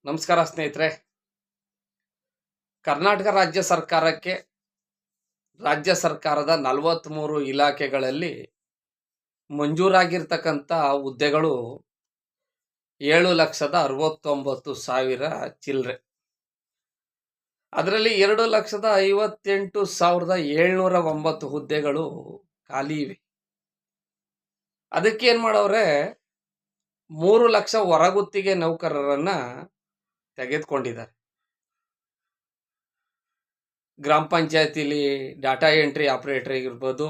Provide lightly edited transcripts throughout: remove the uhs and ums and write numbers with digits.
ನಮಸ್ಕಾರ ಸ್ನೇಹಿತರೆ. ಕರ್ನಾಟಕ ರಾಜ್ಯ ಸರ್ಕಾರಕ್ಕೆ ರಾಜ್ಯ ಸರ್ಕಾರದ 43 ಇಲಾಖೆಗಳಲ್ಲಿ ಮಂಜೂರಾಗಿರ್ತಕ್ಕಂಥ ಹುದ್ದೆಗಳು 7,69,000 ಚಿಲ್ಲರೆ. ಅದರಲ್ಲಿ 2,58,709 ಹುದ್ದೆಗಳು ಖಾಲಿ ಇವೆ. ಅದಕ್ಕೇನು ಮಾಡವ್ರೆ, 3 ಲಕ್ಷ ಹೊರಗುತ್ತಿಗೆ ನೌಕರರನ್ನ ತೆಗೆದುಕೊಂಡಿದ್ದಾರೆ. ಗ್ರಾಮ ಪಂಚಾಯತಿಲಿ ಡಾಟಾ ಎಂಟ್ರಿ ಆಪರೇಟರ್ ಆಗಿರ್ಬೋದು,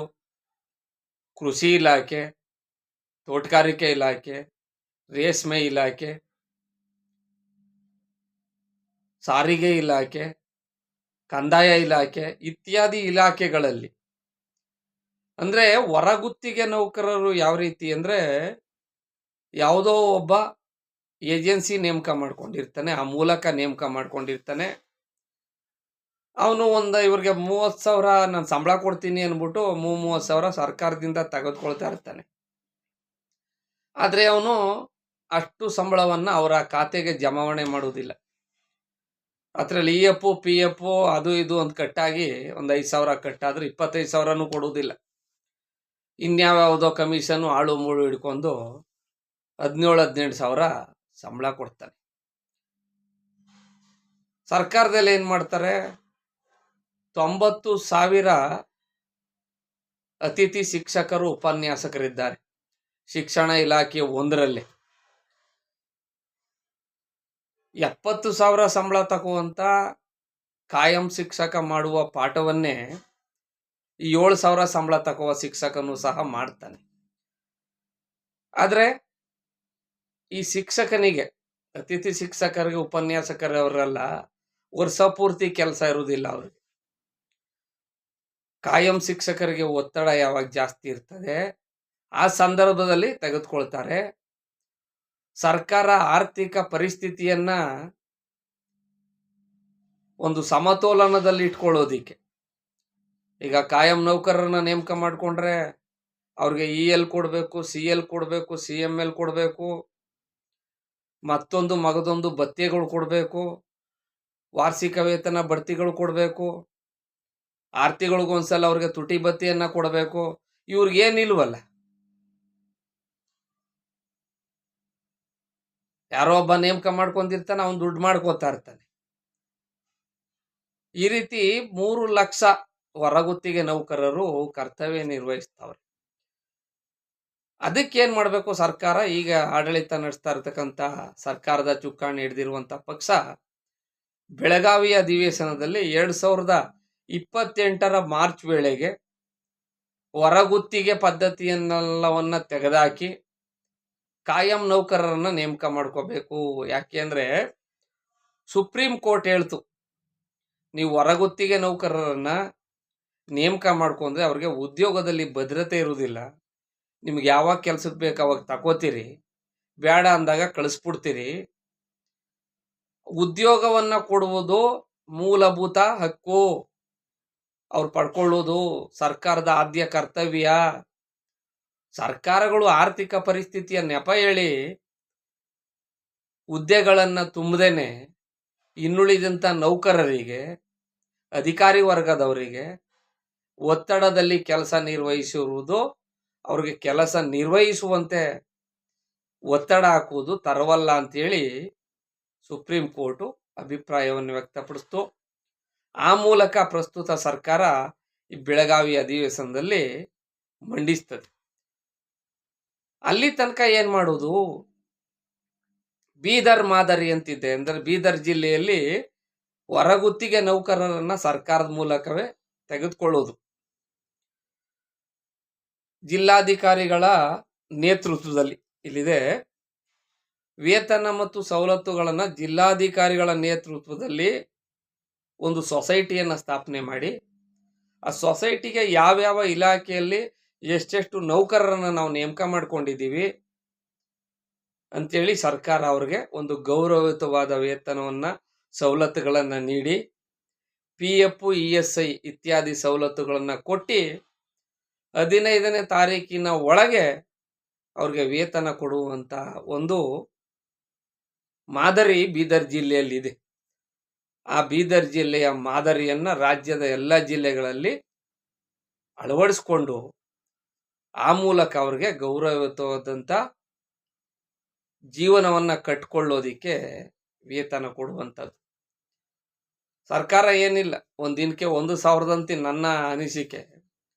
ಕೃಷಿ ಇಲಾಖೆ, ತೋಟಗಾರಿಕೆ ಇಲಾಖೆ, ರೇಷ್ಮೆ ಇಲಾಖೆ, ಸಾರಿಗೆ ಇಲಾಖೆ, ಕಂದಾಯ ಇಲಾಖೆ ಇತ್ಯಾದಿ ಇಲಾಖೆಗಳಲ್ಲಿ. ಅಂದರೆ ಹೊರಗುತ್ತಿಗೆ ನೌಕರರು ಯಾವ ರೀತಿ ಅಂದರೆ, ಯಾವುದೋ ಒಬ್ಬ ಏಜೆನ್ಸಿ ನೇಮಕ ಮಾಡ್ಕೊಂಡಿರ್ತಾನೆ, ಆ ಮೂಲಕ ನೇಮಕ ಮಾಡ್ಕೊಂಡಿರ್ತಾನೆ. ಅವನು ಇವ್ರಿಗೆ 30,000 ನಾನು ಸಂಬಳ ಕೊಡ್ತೀನಿ ಅಂದ್ಬಿಟ್ಟು 30,000 ಸರ್ಕಾರದಿಂದ ತೆಗೆದುಕೊಳ್ತಾ ಇರ್ತಾನೆ. ಆದರೆ ಅವನು ಅಷ್ಟು ಸಂಬಳವನ್ನು ಅವರ ಖಾತೆಗೆ ಜಮಾವಣೆ ಮಾಡುವುದಿಲ್ಲ. ಅದರಲ್ಲಿ EF PF ಅದು ಇದು ಅಂತ ಕಟ್ಟಾಗಿ 5,000 ಕಟ್ಟಾದ್ರೆ 25,000 ಕೊಡುವುದಿಲ್ಲ. ಇನ್ಯಾವ್ಯಾವುದೋ ಕಮಿಷನ್ನು ಆಳು ಮೂಳು ಹಿಡ್ಕೊಂಡು 17,000-18,000 ಸಂಬಳ ಕೊಡ್ತಾನೆ. ಸರ್ಕಾರದಲ್ಲಿ ಏನು ಮಾಡ್ತಾರೆ, 90,000 ಅತಿಥಿ ಶಿಕ್ಷಕರು ಉಪನ್ಯಾಸಕರಿದ್ದಾರೆ ಶಿಕ್ಷಣ ಇಲಾಖೆ ಒಂದರಲ್ಲೇ. 70,000 ಸಂಬಳ ತಗುವಂತ ಕಾಯಂ ಶಿಕ್ಷಕ ಮಾಡುವ ಪಾಠವನ್ನೇ 7,000 ಸಂಬಳ ತಗುವ ಶಿಕ್ಷಕನು ಸಹ ಮಾಡ್ತಾನೆ. ಆದರೆ ಈ ಶಿಕ್ಷಕನಿಗೆ, ಅತಿಥಿ ಶಿಕ್ಷಕರಿಗೆ, ಉಪನ್ಯಾಸಕರವರೆಲ್ಲ ವರ್ಷ ಪೂರ್ತಿ ಕೆಲಸ ಇರುವುದಿಲ್ಲ. ಅವ್ರಿಗೆ ಕಾಯಂ ಶಿಕ್ಷಕರಿಗೆ ಒತ್ತಡ ಯಾವಾಗ ಜಾಸ್ತಿ ಇರ್ತದೆ ಆ ಸಂದರ್ಭದಲ್ಲಿ ತೆಗೆದುಕೊಳ್ತಾರೆ. ಸರ್ಕಾರ ಆರ್ಥಿಕ ಪರಿಸ್ಥಿತಿಯನ್ನ ಒಂದು ಸಮತೋಲನದಲ್ಲಿ ಇಟ್ಕೊಳ್ಳೋದಿಕ್ಕೆ, ಈಗ ಕಾಯಂ ನೌಕರರನ್ನ ನೇಮಕ ಮಾಡಿಕೊಂಡ್ರೆ ಅವ್ರಿಗೆ EL ಕೊಡಬೇಕು, CL ಕೊಡಬೇಕು, CML ಕೊಡಬೇಕು, ಮತ್ತೊಂದು ಮಗದೊಂದು ಭತ್ಯೆಗಳು ಕೊಡಬೇಕು, ವಾರ್ಷಿಕ ವೇತನ ಬಡ್ತಿಗಳು ಕೊಡಬೇಕು, ಆರ್ತಿಗಳಿಗೊಂದ್ಸಲ ಅವ್ರಿಗೆ ತುಟಿ ಭತ್ಯೆಯನ್ನ ಕೊಡಬೇಕು. ಇವ್ರಿಗೇನಿಲ್ವಲ್ಲ, ಯಾರೋ ಒಬ್ಬ ನೇಮಕ ಮಾಡ್ಕೊಂಡಿರ್ತಾನೆ, ಅವನು ದುಡ್ಡು ಮಾಡ್ಕೋತಾ ಇರ್ತಾನೆ. ಈ ರೀತಿ 3 ಲಕ್ಷ ಹೊರಗುತ್ತಿಗೆ ನೌಕರರು ಕರ್ತವ್ಯ ನಿರ್ವಹಿಸ್ತಾವ್ರೆ. ಅದಕ್ಕೇನ್ ಮಾಡಬೇಕು ಸರ್ಕಾರ? ಈಗ ಆಡಳಿತ ನಡೆಸ್ತಾ ಇರತಕ್ಕಂತ ಸರ್ಕಾರದ ಚುಕ್ಕಾಣಿ ಹಿಡಿದಿರುವಂತ ಪಕ್ಷ ಬೆಳಗಾವಿ ಅಧಿವೇಶನದಲ್ಲಿ 2028 ಮಾರ್ಚ್ ವೇಳೆಗೆ ಹೊರಗುತ್ತಿಗೆ ಪದ್ಧತಿಯನ್ನೆಲ್ಲವನ್ನ ತೆಗೆದುಹಾಕಿ ಕಾಯಂ ನೌಕರರನ್ನ ನೇಮಕ ಮಾಡ್ಕೋಬೇಕು. ಯಾಕೆಂದ್ರೆ ಸುಪ್ರೀಂ ಕೋರ್ಟ್ ಹೇಳ್ತು, ನೀವು ಹೊರಗುತ್ತಿಗೆ ನೌಕರರನ್ನ ನೇಮಕ ಮಾಡ್ಕೊಂಡ್ರೆ ಅವ್ರಿಗೆ ಉದ್ಯೋಗದಲ್ಲಿ ಭದ್ರತೆ ಇರುವುದಿಲ್ಲ. ನಿಮ್ಗೆ ಯಾವಾಗ ಕೆಲ್ಸಕ್ಕೆ ಬೇಕು ಅವಾಗ ತಗೋತೀರಿ, ಬೇಡ ಅಂದಾಗ ಕಳಿಸ್ಬಿಡ್ತೀರಿ. ಉದ್ಯೋಗವನ್ನ ಕೊಡುವುದು ಮೂಲಭೂತ ಹಕ್ಕು, ಅವ್ರು ಪಡ್ಕೊಳ್ಳೋದು ಸರ್ಕಾರದ ಆದ್ಯ ಕರ್ತವ್ಯ. ಸರ್ಕಾರಗಳು ಆರ್ಥಿಕ ಪರಿಸ್ಥಿತಿಯ ನೆಪ ಹೇಳಿ ಹುದ್ದೆಗಳನ್ನ ತುಂಬದೇನೆ ಇನ್ನುಳಿದಂತ ನೌಕರರಿಗೆ, ಅಧಿಕಾರಿ ವರ್ಗದವರಿಗೆ ಒತ್ತಡದಲ್ಲಿ ಕೆಲಸ ನಿರ್ವಹಿಸಿರುವುದು, ಅವ್ರಿಗೆ ಕೆಲಸ ನಿರ್ವಹಿಸುವಂತೆ ಒತ್ತಡ ಹಾಕುವುದು ತರವಲ್ಲ ಅಂತೇಳಿ ಸುಪ್ರೀಂ ಕೋರ್ಟು ಅಭಿಪ್ರಾಯವನ್ನು ವ್ಯಕ್ತಪಡಿಸ್ತು. ಆ ಮೂಲಕ ಪ್ರಸ್ತುತ ಸರ್ಕಾರ ಈ ಬೆಳಗಾವಿ ಅಧಿವೇಶನದಲ್ಲಿ ಮಂಡಿಸ್ತದೆ. ಅಲ್ಲಿ ತನಕ ಏನ್ ಮಾಡುವುದು, ಬೀದರ್ ಮಾದರಿ ಅಂತಿದೆ. ಅಂದ್ರೆ ಬೀದರ್ ಜಿಲ್ಲೆಯಲ್ಲಿ ಹೊರಗುತ್ತಿಗೆ ನೌಕರರನ್ನ ಸರ್ಕಾರದ ಮೂಲಕವೇ ತೆಗೆದುಕೊಳ್ಳೋದು. ಜಿಲ್ಲಾಧಿಕಾರಿಗಳ ನೇತೃತ್ವದಲ್ಲಿ ಇಲ್ಲಿದೆ. ವೇತನ ಮತ್ತು ಸವಲತ್ತುಗಳನ್ನ ಜಿಲ್ಲಾಧಿಕಾರಿಗಳ ನೇತೃತ್ವದಲ್ಲಿ ಒಂದು ಸೊಸೈಟಿಯನ್ನ ಸ್ಥಾಪನೆ ಮಾಡಿ, ಆ ಸೊಸೈಟಿಗೆ ಯಾವ್ಯಾವ ಇಲಾಖೆಯಲ್ಲಿ ಎಷ್ಟೆಷ್ಟು ನೌಕರರನ್ನ ನಾವು ನೇಮಕ ಮಾಡ್ಕೊಂಡಿದ್ದೀವಿ ಅಂತೇಳಿ ಸರ್ಕಾರ ಅವ್ರಿಗೆ ಒಂದು ಗೌರವಯುತವಾದ ವೇತನವನ್ನ, ಸವಲತ್ತುಗಳನ್ನ ನೀಡಿ, PF ESI ಇತ್ಯಾದಿ ಸವಲತ್ತುಗಳನ್ನ ಕೊಟ್ಟು 15ನೇ ತಾರೀಕಿನ ಒಳಗೆ ಅವ್ರಿಗೆ ವೇತನ ಕೊಡುವಂತ ಒಂದು ಮಾದರಿ ಬೀದರ್ ಜಿಲ್ಲೆಯಲ್ಲಿದೆ. ಆ ಬೀದರ್ ಜಿಲ್ಲೆಯ ಮಾದರಿಯನ್ನ ರಾಜ್ಯದ ಎಲ್ಲ ಜಿಲ್ಲೆಗಳಲ್ಲಿ ಅಳವಡಿಸ್ಕೊಂಡು ಆ ಮೂಲಕ ಅವ್ರಿಗೆ ಗೌರವಯುತವಾದಂಥ ಜೀವನವನ್ನ ಕಟ್ಕೊಳ್ಳೋದಿಕ್ಕೆ ವೇತನ ಕೊಡುವಂಥದ್ದು. ಸರ್ಕಾರ ಏನಿಲ್ಲ, ಒಂದು ದಿನಕ್ಕೆ 1,000 ಅಂತೆ ನನ್ನ ಅನಿಸಿಕೆ.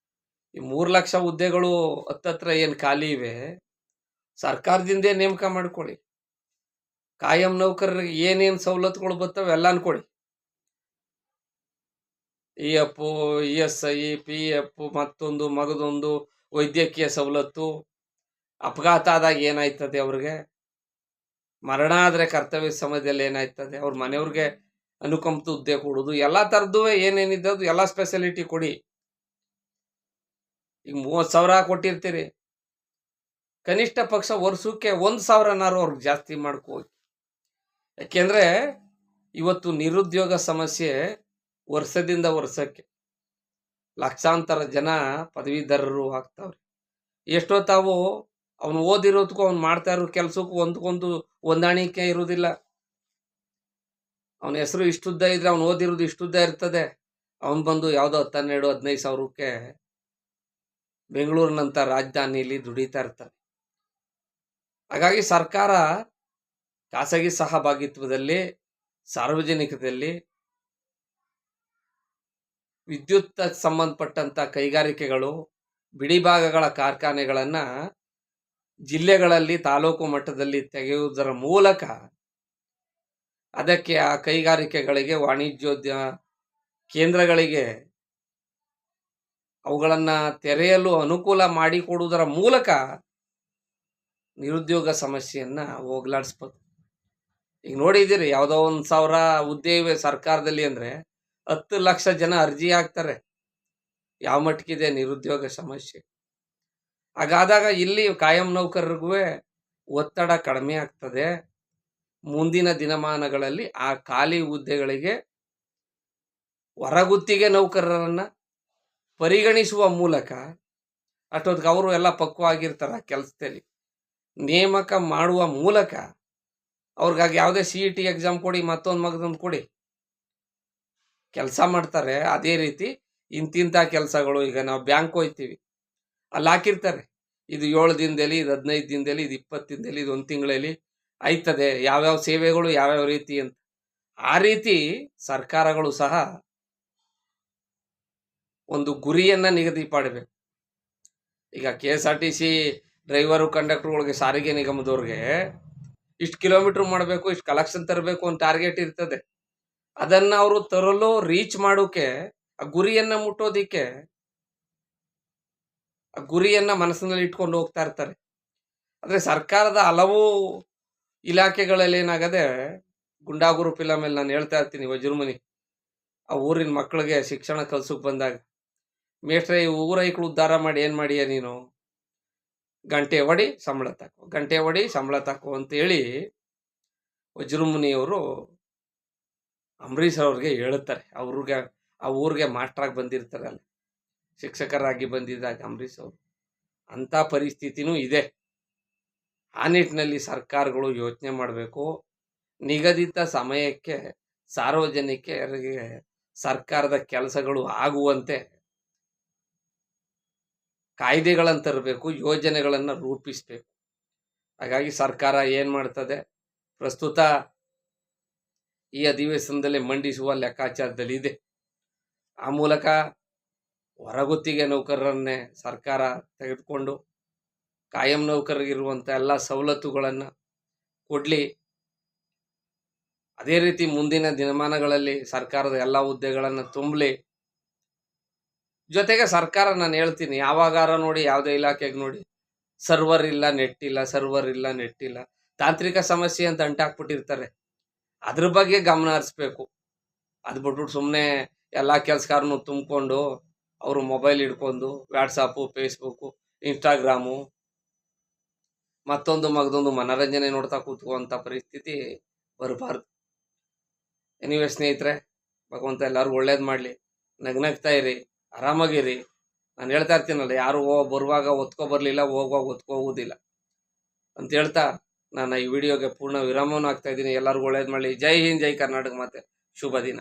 ಈ 3 ಲಕ್ಷ ಹುದ್ದೆಗಳು ಹತ್ತತ್ರ ಏನು ಖಾಲಿ ಇವೆ, ಸರ್ಕಾರದಿಂದೇ ನೇಮಕ ಮಾಡ್ಕೊಳ್ಳಿ. ಕಾಯಂ ನೌಕರರಿಗೆ ಏನೇನು ಸವಲತ್ತುಗಳು ಬರ್ತವೆ ಎಲ್ಲಾನು ಕೊಡಿ. EF, ESI, PF, ಮತ್ತೊಂದು ಮಗದೊಂದು ವೈದ್ಯಕೀಯ ಸವಲತ್ತು, ಅಪಘಾತ ಆದಾಗ ಏನಾಯ್ತದೆ ಅವ್ರಿಗೆ, ಮರಣ ಆದರೆ ಕರ್ತವ್ಯ ಸಮಯದಲ್ಲಿ ಏನಾಯ್ತದೆ, ಅವ್ರ ಮನೆಯವ್ರಿಗೆ ಅನುಕಂಪ ಹುದ್ದೆ ಕೊಡೋದು, ಎಲ್ಲ ಥರದ್ದು ಏನೇನಿದ್ದದು ಎಲ್ಲ ಸ್ಪೆಷಾಲಿಟಿ ಕೊಡಿ. ಈಗ 30,000 ಕೊಟ್ಟಿರ್ತೀರಿ, ಕನಿಷ್ಠ ಪಕ್ಷ ವರ್ಷಕ್ಕೆ 1,000ನಾರು ಅವ್ರಿಗೆ ಜಾಸ್ತಿ ಮಾಡ್ಕೋಗಿ. ಯಾಕೆಂದ್ರೆ ಇವತ್ತು ನಿರುದ್ಯೋಗ ಸಮಸ್ಯೆ ವರ್ಷದಿಂದ ವರ್ಷಕ್ಕೆ ಲಕ್ಷಾಂತರ ಜನ ಪದವೀಧರರು ಆಗ್ತಾವ್ರೆ. ಎಷ್ಟೋ ತಾವು ಅವನು ಓದಿರೋದಕ್ಕೂ ಅವ್ನು ಮಾಡ್ತಾ ಇರೋ ಕೆಲಸಕ್ಕೂ ಒಂದಕ್ಕೊಂದು ಹೊಂದಾಣಿಕೆ ಇರುವುದಿಲ್ಲ. ಅವನ ಹೆಸರು ಇಷ್ಟುದ್ದ ಇದ್ರೆ ಅವ್ನು ಓದಿರೋದು ಇಷ್ಟುದ್ದ ಇರ್ತದೆ. ಅವನು ಬಂದು ಯಾವುದೋ 12-15 ಸಾವಿರಕ್ಕೆ ಬೆಂಗಳೂರಿನಂಥ ರಾಜಧಾನಿಯಲ್ಲಿ ದುಡಿತಾ ಇರ್ತಾನೆ. ಹಾಗಾಗಿ ಸರ್ಕಾರ ಖಾಸಗಿ ಸಹಭಾಗಿತ್ವದಲ್ಲಿ, ಸಾರ್ವಜನಿಕದಲ್ಲಿ ವಿದ್ಯುತ್ ಸಂಬಂಧಪಟ್ಟಂಥ ಕೈಗಾರಿಕೆಗಳು, ಬಿಡಿಭಾಗಗಳ ಕಾರ್ಖಾನೆಗಳನ್ನು ಜಿಲ್ಲೆಗಳಲ್ಲಿ ತಾಲೂಕು ಮಟ್ಟದಲ್ಲಿ ತೆಗೆಯುವುದರ ಮೂಲಕ ಅದಕ್ಕೆ ಆ ಕೈಗಾರಿಕೆಗಳಿಗೆ, ವಾಣಿಜ್ಯೋದ್ಯಮ ಕೇಂದ್ರಗಳಿಗೆ ಅವುಗಳನ್ನು ತೆರೆಯಲು ಅನುಕೂಲ ಮಾಡಿಕೊಡುವುದರ ಮೂಲಕ ನಿರುದ್ಯೋಗ ಸಮಸ್ಯೆಯನ್ನು ಹೋಗಲಾಡಿಸ್ಬೋದು. ಈಗ ನೋಡಿದ್ದೀರಿ, ಯಾವುದೋ 1,000 ಹುದ್ದೆ ಇವೆ ಸರ್ಕಾರದಲ್ಲಿ ಅಂದರೆ 10 ಲಕ್ಷ ಜನ ಅರ್ಜಿ ಹಾಕ್ತಾರೆ. ಯಾವ ಮಟ್ಟಕ್ಕಿದೆ ನಿರುದ್ಯೋಗ ಸಮಸ್ಯೆ. ಹಾಗಾದಾಗ ಇಲ್ಲಿ ಕಾಯಂ ನೌಕರರಿಗೂ ಒತ್ತಡ ಕಡಿಮೆ ಆಗ್ತದೆ. ಮುಂದಿನ ದಿನಮಾನಗಳಲ್ಲಿ ಆ ಖಾಲಿ ಹುದ್ದೆಗಳಿಗೆ ಹೊರಗುತ್ತಿಗೆ ನೌಕರರನ್ನು ಪರಿಗಣಿಸುವ ಮೂಲಕ, ಅಷ್ಟೊತ್ತಿಗೆ ಅವರು ಎಲ್ಲ ಪಕ್ವವಾಗಿರ್ತಾರೆ ಕೆಲಸದಲ್ಲಿ, ನೇಮಕ ಮಾಡುವ ಮೂಲಕ ಅವ್ರಿಗಾಗಿ ಯಾವುದೇ CET ಎಕ್ಸಾಮ್ ಕೊಡಿ, ಮತ್ತೊಂದು ಮಗದೊಂದು ಕೊಡಿ, ಕೆಲಸ ಮಾಡ್ತಾರೆ. ಅದೇ ರೀತಿ ಇಂತಿಂಥ ಕೆಲಸಗಳು, ಈಗ ನಾವು ಬ್ಯಾಂಕ್ ಹೋಗ್ತೀವಿ, ಅಲ್ಲಿ ಹಾಕಿರ್ತಾರೆ ಇದು 7 ದಿನದಲ್ಲಿ, ಇದು 15 ದಿನದಲ್ಲಿ, ಇದು 20 ದಿನದಲ್ಲಿ, ಇದು 1 ತಿಂಗಳಲ್ಲಿ ಆಯ್ತದೆ, ಯಾವ್ಯಾವ ಸೇವೆಗಳು ಯಾವ್ಯಾವ ರೀತಿ ಅಂತ. ಆ ರೀತಿ ಸರ್ಕಾರಗಳು ಸಹ ಒಂದು ಗುರಿಯನ್ನ ನಿಗದಿ ಮಾಡಬೇಕು. ಈಗ KSRTC ಡ್ರೈವರು, ಕಂಡಕ್ಟರ್ಗಳಿಗೆ, ಸಾರಿಗೆ ನಿಗಮದವ್ರಿಗೆ ಇಷ್ಟು ಕಿಲೋಮೀಟರ್ ಮಾಡಬೇಕು, ಇಷ್ಟು ಕಲೆಕ್ಷನ್ ತರಬೇಕು ಅಂತ ಟಾರ್ಗೆಟ್ ಇರ್ತದೆ. ಅದನ್ನು ಅವರು ತರಲು, ರೀಚ್ ಮಾಡೋಕೆ, ಆ ಗುರಿಯನ್ನ ಮುಟ್ಟೋದಿಕ್ಕೆ ಆ ಗುರಿಯನ್ನ ಮನಸ್ಸಿನಲ್ಲಿ ಇಟ್ಕೊಂಡು ಹೋಗ್ತಾ ಇರ್ತಾರೆ. ಆದರೆ ಸರ್ಕಾರದ ಹಲವು ಇಲಾಖೆಗಳಲ್ಲಿ ಏನಾಗದೆ, ಗುಂಡಾಗುರು ಫಿಲಮಲ್ಲಿ ನಾನು ಹೇಳ್ತಾ ಇರ್ತೀನಿ, ವಜ್ರಮುನಿ ಆ ಊರಿನ ಮಕ್ಕಳಿಗೆ ಶಿಕ್ಷಣ ಕಲ್ಸಕ್ಕೆ ಬಂದಾಗ, ಮೇಷ್ಟ್ರೆ ಈ ಊರೈಕ್ಳು ಉದ್ಧಾರ ಮಾಡಿ ಏನು ಮಾಡಿಯ ನೀನು, ಗಂಟೆ ಹೊಡಿ ಸಂಬಳ ತಾಕೋ, ಗಂಟೆ ಹೊಡಿ ಸಂಬಳ ತಾಕೋ ಅಂತೇಳಿ ವಜ್ರಮುನಿಯವರು ಅಂಬರೀಷ್ ಅವ್ರಿಗೆ ಹೇಳುತ್ತಾರೆ. ಆ ಊರಿಗೆ ಮಾಸ್ಟ್ರಾಗಿ ಬಂದಿರ್ತಾರಲ್ಲ, ಶಿಕ್ಷಕರಾಗಿ ಬಂದಿದ್ದಾಗ ಅಂಬರೀಷ್ ಅವರು. ಅಂಥ ಪರಿಸ್ಥಿತಿನೂ ಇದೆ. ಆ ನಿಟ್ಟಿನಲ್ಲಿ ಸರ್ಕಾರಗಳು ಯೋಚನೆ ಮಾಡಬೇಕು. ನಿಗದಿತ ಸಮಯಕ್ಕೆ ಸಾರ್ವಜನಿಕರಿಗೆ ಸರ್ಕಾರದ ಕೆಲಸಗಳು ಆಗುವಂತೆ ಕಾಯ್ದೆಗಳನ್ನು ತರಬೇಕು, ಯೋಜನೆಗಳನ್ನು ರೂಪಿಸಬೇಕು. ಹಾಗಾಗಿ ಸರ್ಕಾರ ಏನು ಮಾಡ್ತದೆ, ಪ್ರಸ್ತುತ ಈ ಅಧಿವೇಶನದಲ್ಲಿ ಮಂಡಿಸುವ ಲೆಕ್ಕಾಚಾರದಲ್ಲಿ ಇದೆ. ಆ ಮೂಲಕ ಹೊರಗುತ್ತಿಗೆ ನೌಕರರನ್ನೇ ಸರ್ಕಾರ ತೆಗೆದುಕೊಂಡು ಕಾಯಂ ನೌಕರರಿಗಿರುವಂಥ ಎಲ್ಲ ಸವಲತ್ತುಗಳನ್ನು ಕೊಡಲಿ. ಅದೇ ರೀತಿ ಮುಂದಿನ ದಿನಮಾನಗಳಲ್ಲಿ ಸರ್ಕಾರದ ಎಲ್ಲ ಹುದ್ದೆಗಳನ್ನು ತುಂಬಲಿ. ಜೊತೆಗೆ ಸರ್ಕಾರ, ನಾನು ಹೇಳ್ತೀನಿ, ಯಾವಾಗಾರ ನೋಡಿ, ಯಾವುದೇ ಇಲಾಖೆಗೆ ನೋಡಿ, ಸರ್ವರ್ ಇಲ್ಲ, ನೆಟ್ ಇಲ್ಲ, ಸರ್ವರ್ ಇಲ್ಲ, ನೆಟ್ ಇಲ್ಲ, ತಾಂತ್ರಿಕ ಸಮಸ್ಯೆ ಅಂತ ಅಂಟಾಕ್ಬಿಟ್ಟಿರ್ತಾರೆ. ಅದ್ರ ಬಗ್ಗೆ ಗಮನ ಹರಿಸ್ಬೇಕು. ಅದು ಬಿಟ್ಬಿಟ್ಟು ಸುಮ್ಮನೆ ಎಲ್ಲ ಕೆಲಸಗಾರನು ತುಂಬಿಕೊಂಡು ಅವರು ಮೊಬೈಲ್ ಹಿಡ್ಕೊಂಡು ವಾಟ್ಸಪ್ಪು, ಫೇಸ್ಬುಕ್ಕು, ಇನ್ಸ್ಟಾಗ್ರಾಮು, ಮತ್ತೊಂದು ಮಗದೊಂದು ಮನೋರಂಜನೆ ನೋಡ್ತಾ ಕೂತ್ಕೊಳ್ಳುವಂಥ ಪರಿಸ್ಥಿತಿ ಬರಬಾರ್ದು. ಎನಿವೆ ಸ್ನೇಹಿತರೆ, ಭಗವಂತ ಎಲ್ಲರಿಗೂ ಒಳ್ಳೇದು ಮಾಡಲಿ. ನಗ್ನಗ್ತಾ ಇರಿ, ಆರಾಮಾಗಿರಿ. ನಾನು ಹೇಳ್ತಾ ಇರ್ತೀನಲ್ಲ, ಯಾರು ಬರುವಾಗ ಒತ್ಕೊ ಬರಲಿಲ್ಲ, ಹೋಗುವಾಗ ಒತ್ಕೊ ಹೋಗೋದಿಲ್ಲ ಅಂತ ಹೇಳ್ತಾ ನಾನು ಈ ವಿಡಿಯೋಗೆ ಪೂರ್ಣ ವಿರಾಮವನ್ನು ಹಾಕ್ತಾ ಇದ್ದೀನಿ. ಎಲ್ಲರಿಗೂ ಒಳ್ಳೇದು ಮಾಡಲಿ. ಜೈ ಹಿಂದ್, ಜೈ ಕರ್ನಾಟಕ ಮಾತೆ. ಶುಭ ದಿನ.